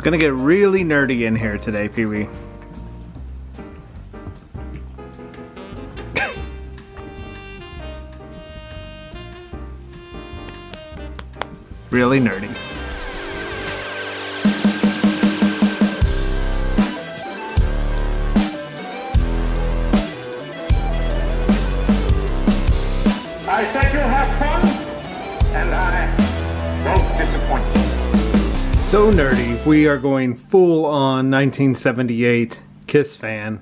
Gonna get really nerdy in here today, Pee-wee. Really nerdy. I said you'll have fun, and I won't disappoint you. So nerdy, we are going full on 1978 Kiss fan.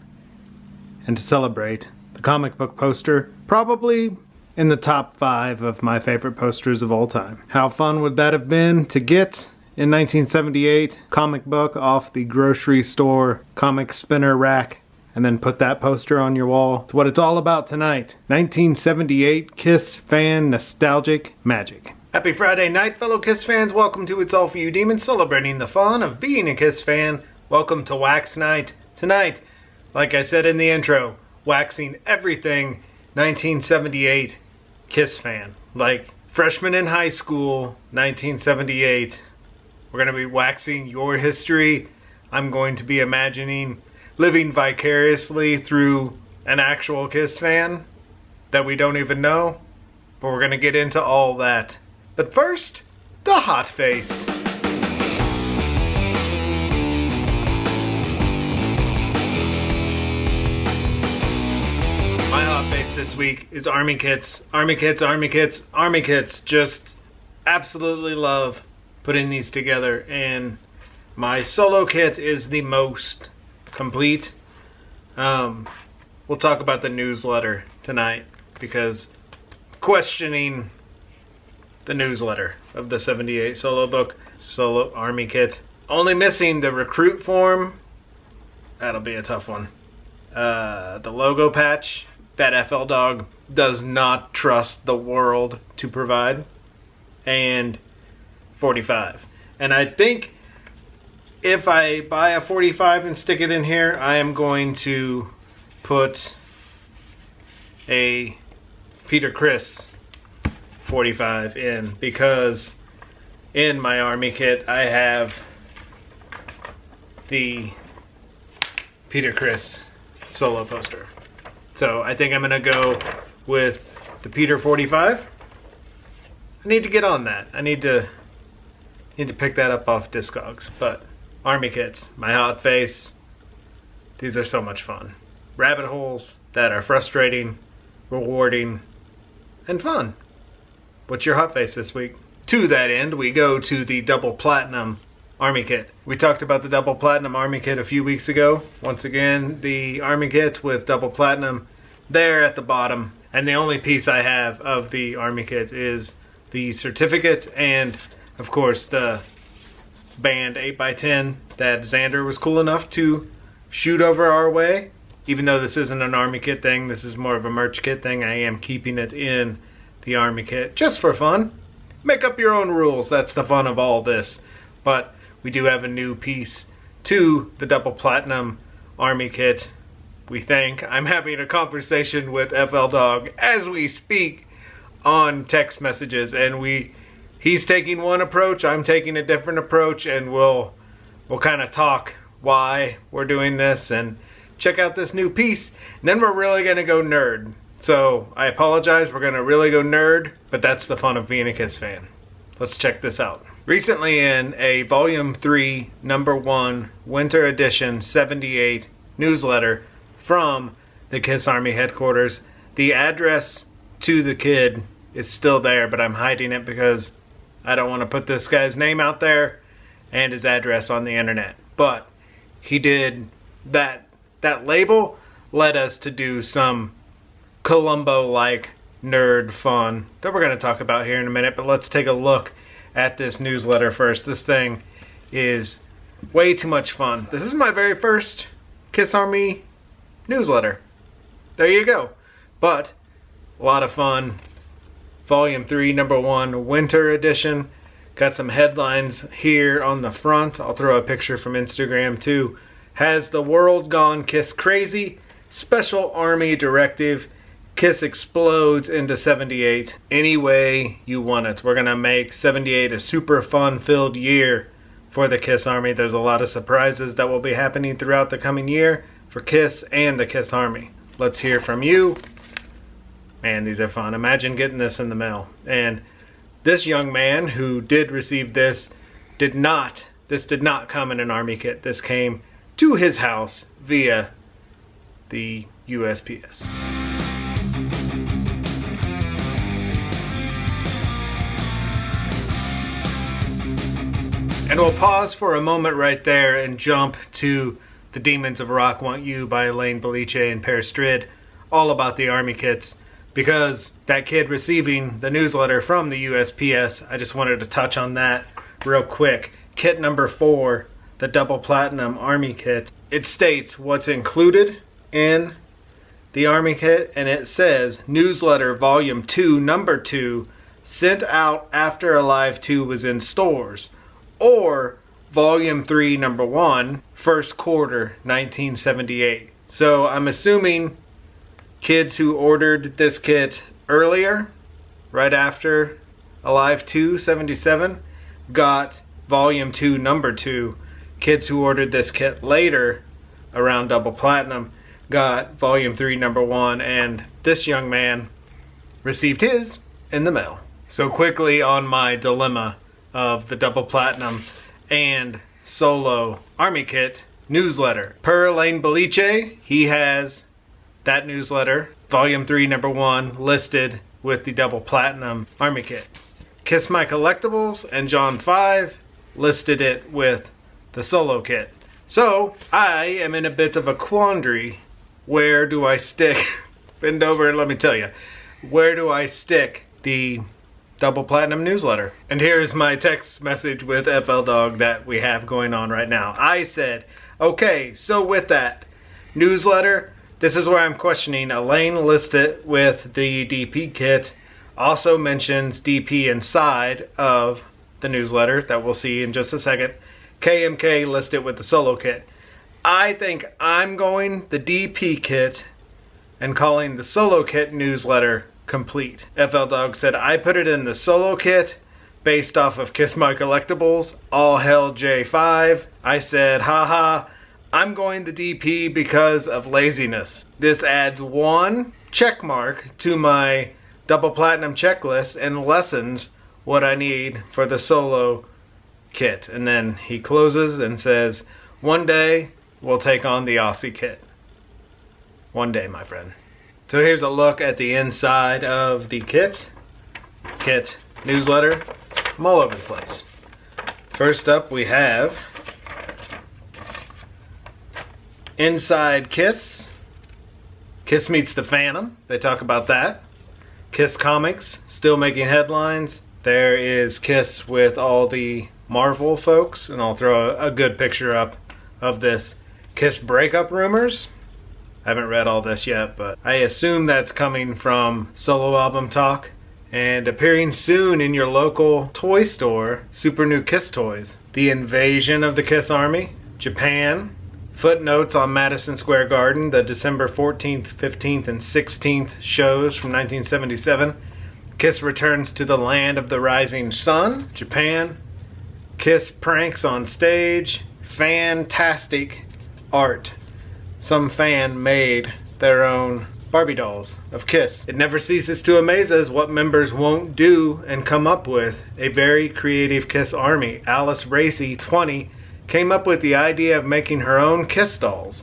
And to celebrate, the comic book poster, probably in the top 5 of my favorite posters of all time. How fun would that have been to get in 1978 comic book off the grocery store comic spinner rack and then put that poster on your wall? It's what it's all about tonight. 1978 Kiss fan nostalgic magic. Happy Friday night, fellow Kiss fans. Welcome to It's All For You Demons, celebrating the fun of being a Kiss fan. Welcome to Wax Night. Tonight, like I said in the intro, waxing everything 1978 Kiss fan. Like freshman in high school, 1978. We're going to be waxing your history. I'm going to be imagining living vicariously through an actual Kiss fan that we don't even know. But we're going to get into all that. But first, the Hotface. My Hotface this week is Army Kits. Army Kits, Army Kits, Army Kits. Just absolutely love putting these together. And my solo kit is the most complete. We'll talk about the newsletter tonight because questioning the newsletter of the 78 solo book, solo Army Kit. Only missing the recruit form. That'll be a tough one. The logo patch that FL Dog does not trust the world to provide. And 45. And I think if I buy a 45 and stick it in here, I am going to put a Peter Criss 45 in, because in my Army Kit I have the Peter Criss solo poster. So I think I'm gonna go with the Peter 45. I need to get on that. I need to pick that up off Discogs. But Army Kits, my Hotface, these are so much fun. Rabbit holes that are frustrating, rewarding, and fun. What's your Hotface this week? To that end, we go to the Double Platinum Army Kit. We talked about the Double Platinum Army Kit a few weeks ago. Once again, the Army Kit with Double Platinum there at the bottom. And the only piece I have of the Army Kit is the certificate and, of course, the band 8x10 that Xander was cool enough to shoot over our way. Even though this isn't an Army Kit thing, this is more of a merch kit thing, I am keeping it in the Army Kit just for fun. Make up your own rules, that's the fun of all this. But we do have a new piece to the Double Platinum Army Kit, we think. I'm having a conversation with FL Dog as we speak on text messages, and he's taking one approach, I'm taking a different approach, and we'll kind of talk why we're doing this and check out this new piece. And then we're really gonna go nerd. So I apologize, we're gonna really go nerd, but that's the fun of being a Kiss fan. Let's check this out. Recently in a Volume 3, Number 1, Winter Edition 78 newsletter from the Kiss Army headquarters, the address to the kid is still there, but I'm hiding it because I don't want to put this guy's name out there and his address on the internet. But he did that label led us to do some Columbo-like nerd fun that we're going to talk about here in a minute, but let's take a look at this newsletter first. This thing is way too much fun. This is my very first Kiss Army newsletter. There you go. But a lot of fun. Volume 3, Number 1, Winter Edition. Got some headlines here on the front. I'll throw a picture from Instagram too. Has the world gone Kiss crazy? Special Army directive. Kiss explodes into 78 any way you want it. We're going to make 78 a super fun-filled year for the KISS Army. There's a lot of surprises that will be happening throughout the coming year for KISS and the KISS Army. Let's hear from you. Man, these are fun. Imagine getting this in the mail. And this young man who did receive this did not come in an Army kit. This came to his house via the USPS. And we'll pause for a moment right there and jump to The Demons of Rock Want You by Elaine Boliche and Per Strid, all about the Army kits. Because that kid receiving the newsletter from the USPS, I just wanted to touch on that real quick. Kit number 4, the Double Platinum Army Kit. It states what's included in the Army Kit, and it says Newsletter Volume 2, Number 2, sent out after Alive 2 was in stores. Or Volume 3, Number 1, first quarter 1978. So I'm assuming kids who ordered this kit earlier, right after Alive 2, 77, got Volume 2, Number 2. Kids who ordered this kit later, around Double Platinum, got Volume 3, Number 1. And this young man received his in the mail. So quickly on my dilemma of the Double Platinum and Solo Army Kit newsletter. Per Elaine Boliche, he has that newsletter, Volume 3, Number 1, listed with the Double Platinum Army Kit. Kiss My Collectibles and John 5 listed it with the Solo Kit. So, I am in a bit of a quandary. Where do I stick? Bend over and let me tell you. Where do I stick the Double Platinum newsletter? And here's my text message with FL Dog that we have going on right now. I said, okay, so with that newsletter, this is where I'm questioning. Elaine listed with the DP kit, also mentions DP inside of the newsletter that we'll see in just a second. KMK listed with the Solo kit. I think I'm going the DP kit and calling the Solo kit newsletter complete. FL Dog said, I put it in the Solo kit based off of Kiss My Collectibles, All Hell J5. I said, haha, I'm going the DP because of laziness. This adds 1 check mark to my Double Platinum checklist and lessens what I need for the Solo kit. And then he closes and says, one day we'll take on the Aussie kit. One day, my friend. So here's a look at the inside of the kit newsletter. I'm all over the place. First up we have Inside Kiss. Kiss meets the Phantom. They talk about that. Kiss Comics, still making headlines. There is Kiss with all the Marvel folks, and I'll throw a good picture up of this. Kiss breakup rumors. I haven't read all this yet, but I assume that's coming from Solo Album Talk. And appearing soon in your local toy store, Super New Kiss Toys. The Invasion of the Kiss Army, Japan. Footnotes on Madison Square Garden, the December 14th, 15th, and 16th shows from 1977. Kiss returns to the land of the rising sun, Japan. Kiss pranks on stage. Fantastic art. Some fan made their own Barbie dolls of Kiss. It never ceases to amaze us what members won't do and come up with. A very creative Kiss Army. Alice Racy, 20, came up with the idea of making her own Kiss dolls.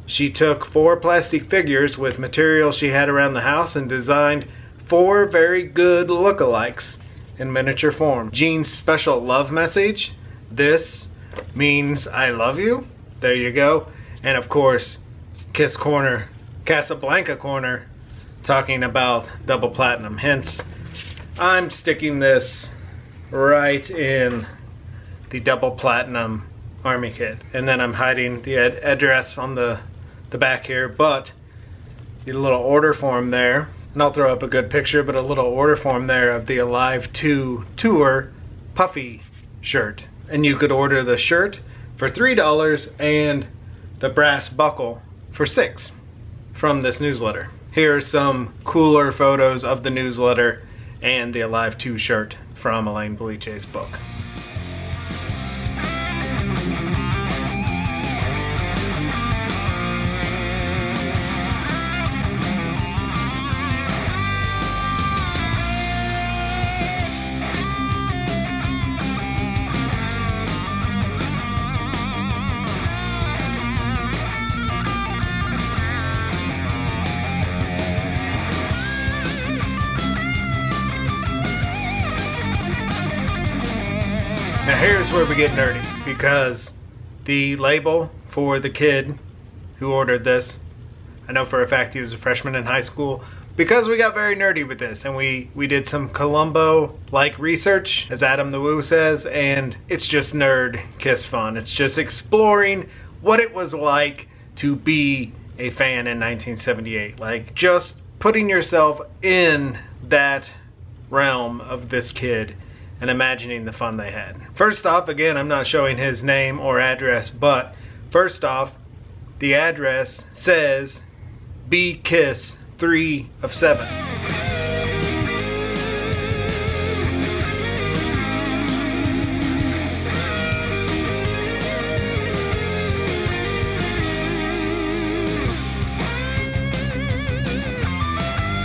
She took 4 plastic figures with material she had around the house and designed 4 very good lookalikes in miniature form. Jean's special love message. This means I love you. There you go. And of course, Kiss Corner, Casablanca Corner, talking about Double Platinum. Hence, I'm sticking this right in the Double Platinum Army Kit. And then I'm hiding the address on the back here, but get a little order form there. And I'll throw up a good picture, but a little order form there of the Alive 2 Tour puffy shirt. And you could order the shirt for $3 and the brass buckle for $6 from this newsletter. Here are some cooler photos of the newsletter and the Alive 2 shirt from Elaine Boliche's book. here's where we get nerdy, because the label for the kid who ordered this, I know for a fact he was a freshman in high school, because we got very nerdy with this, and we did some Columbo-like research, as Adam the Woo says, and it's just nerd kiss fun. It's just exploring what it was like to be a fan in 1978. Like, just putting yourself in that realm of this kid and imagining the fun they had. First off, again, I'm not showing his name or address, but first off, the address says B Kiss 3 of 7.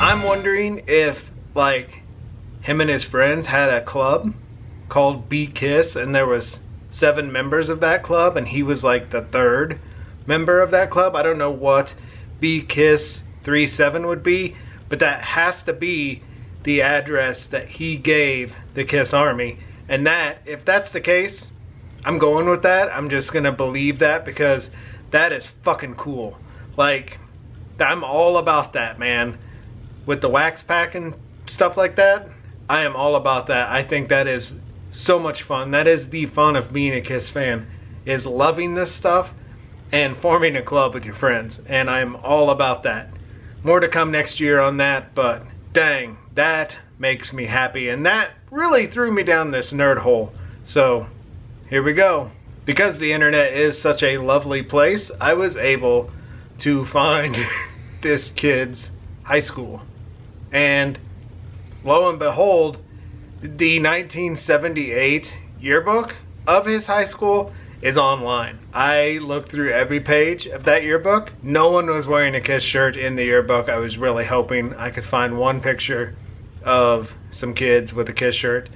I'm wondering if, like, him and his friends had a club called B Kiss, and there was 7 members of that club, and he was like the 3rd member of that club. I don't know what B Kiss 37 would be, but that has to be the address that he gave the Kiss Army. And that, if that's the case, I'm going with that. I'm just gonna believe that, because that is fucking cool. Like, I'm all about that, man. With the wax pack and stuff like that, I am all about that. I think that is so much fun. That is the fun of being a Kiss fan, is loving this stuff and forming a club with your friends. And I'm all about that. More to come next year on that, but dang, that makes me happy. And that really threw me down this nerd hole. So here we go. Because the internet is such a lovely place, I was able to find this kid's high school. And lo and behold, the 1978 yearbook of his high school is online. I looked through every page of that yearbook. No one was wearing a Kiss shirt in the yearbook. I was really hoping I could find one picture of some kids with a Kiss shirt.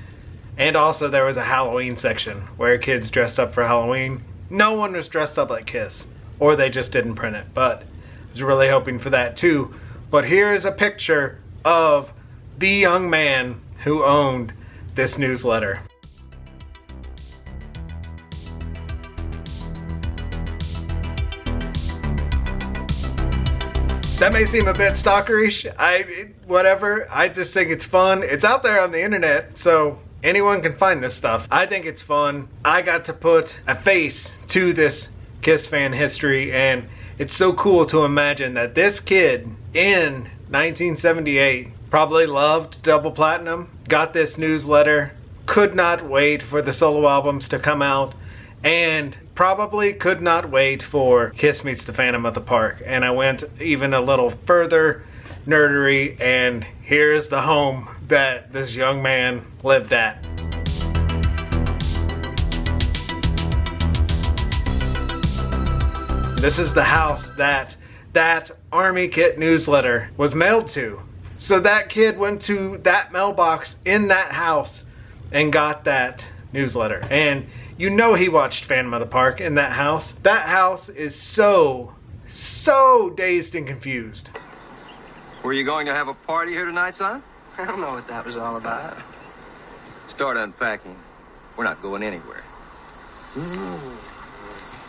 And also there was a Halloween section where kids dressed up for Halloween. No one was dressed up like Kiss, or they just didn't print it. But I was really hoping for that too. But here is a picture of the young man who owned this newsletter. That may seem a bit stalkerish. Whatever. I just think it's fun. It's out there on the internet, so anyone can find this stuff. I think it's fun. I got to put a face to this Kiss fan history, and it's so cool to imagine that this kid in 1978 probably loved Double Platinum, got this newsletter, could not wait for the solo albums to come out, and probably could not wait for Kiss Meets the Phantom of the Park. And I went even a little further nerdery, and here's the home that this young man lived at. This is the house that Army Kit newsletter was mailed to. So that kid went to that mailbox in that house and got that newsletter. And you know he watched Phantom of the Park in that house. That house is so dazed and confused. Were you going to have a party here tonight, son? I don't know what that was all about. Start unpacking. We're not going anywhere.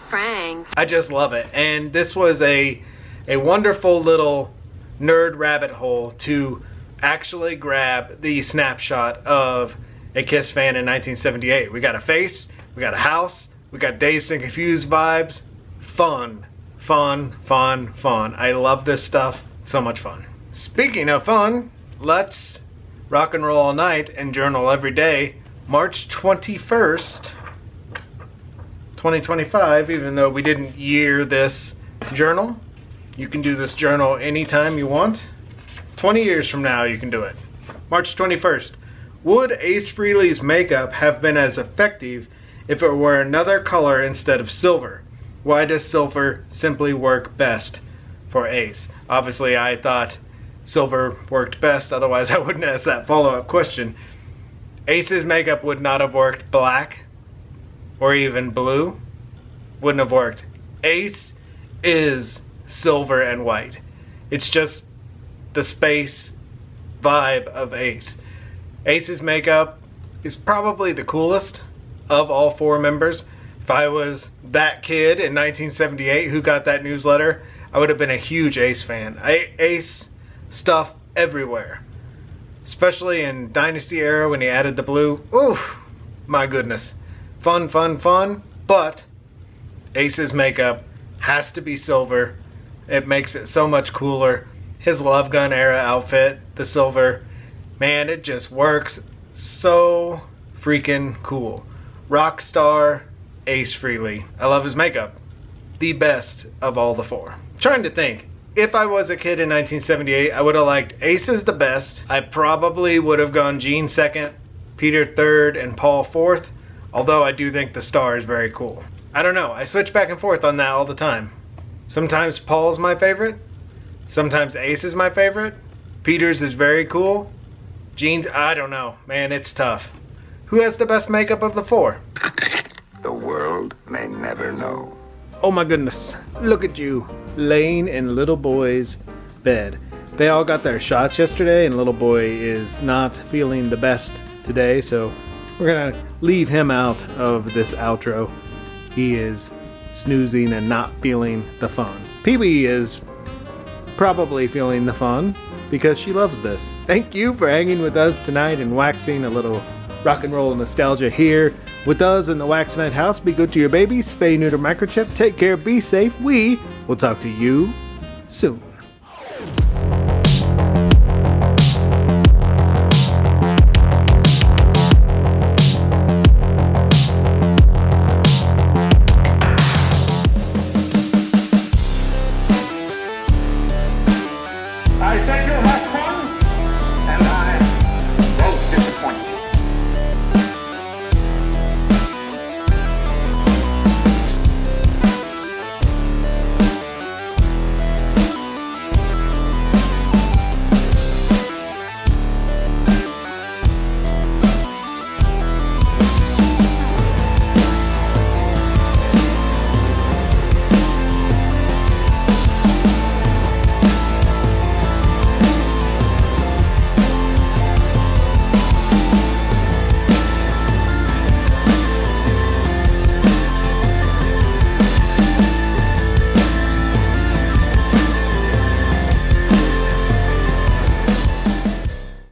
Frank. I just love it. And this was a wonderful little nerd rabbit hole to actually grab the snapshot of a Kiss fan in 1978. We got a face, we got a house, we got dazed and confused vibes. Fun. I love this stuff. So much fun. Speaking of fun, let's rock and roll all night and journal every day. March 21st, 2025, even though we didn't year this journal. You can do this journal anytime you want. 20 years from now, you can do it. March 21st. Would Ace Frehley's makeup have been as effective if it were another color instead of silver? Why does silver simply work best for Ace? Obviously, I thought silver worked best, otherwise I wouldn't ask that follow-up question. Ace's makeup would not have worked black or even blue. Wouldn't have worked. Ace is silver and white. It's just the space vibe of Ace. Ace's makeup is probably the coolest of all four members. If I was that kid in 1978 who got that newsletter, I would have been a huge Ace fan. Ace stuff everywhere. Especially in Dynasty era when he added the blue. Oof, my goodness. Fun, fun, fun. But Ace's makeup has to be silver. It makes it so much cooler. His Love Gun era outfit, the silver, man, it just works so freaking cool. Rockstar Ace Frehley. I love his makeup. The best of all the four. Trying to think. If I was a kid in 1978, I would have liked Ace as the best. I probably would have gone Gene second, Peter third, and Paul fourth. Although I do think the Star is very cool. I don't know. I switch back and forth on that all the time. Sometimes Paul's my favorite. Sometimes Ace is my favorite. Peter's is very cool. Gene's, I don't know. Man, it's tough. Who has the best makeup of the four? The world may never know. Oh my goodness. Look at you. Laying in little boy's bed. They all got their shots yesterday and little boy is not feeling the best today, so we're gonna leave him out of this outro. He is snoozing and not feeling the fun. Pee-wee is probably feeling the fun because she loves this. Thank you for hanging with us tonight and waxing a little rock and roll nostalgia here with us in the Wax Night house. Be good to your baby, spay, neuter, microchip, take care, be safe. We will talk to you soon.